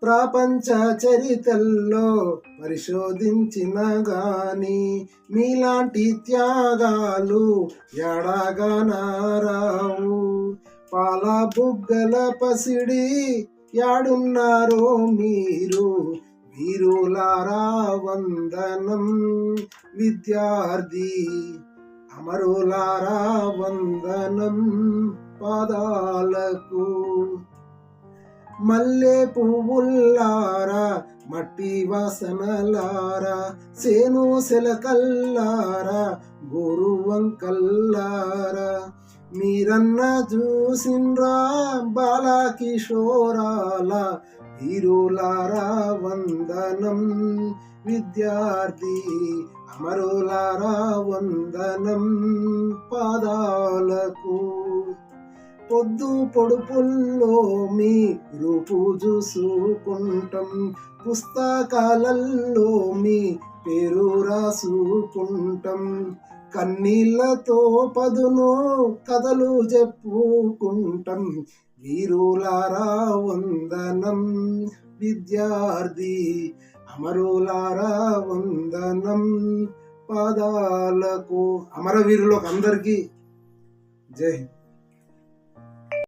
ప్రపంచ చరిత్రలో పరిశోధించిన గాని మీలాంటి త్యాగాలు ఎడగనారావు. పాల బుగ్గల పసిడి యాడున్నారో మీరు, వీరులారా వందనం. విద్యార్థి అమరులారా వందనం పాదాలకు. మల్లె పువ్వుల్లారా మట్టి వాసనలారా, సేను సెలకల్లారా గోరు వంకల్లారా, మీరన్న చూసిండ్రా బాలకిషోరాల వీరులారా వందనం. విద్యార్థి అమరులారా వందనం పాదాలకు. పొద్దు పొడుపుల్లో మీ రూపు చూసుకుంటాం, పుస్తకాలల్లో మీ పేరు రాసుకుంటాం, కన్నీళ్లతో పదును కథలు చెప్పుకుంటాం. వీరులారా వందనం. విద్యార్థి అమరులారా వందనం పాదాలకు. అమరవీరులకు అందరికీ జై హింద్.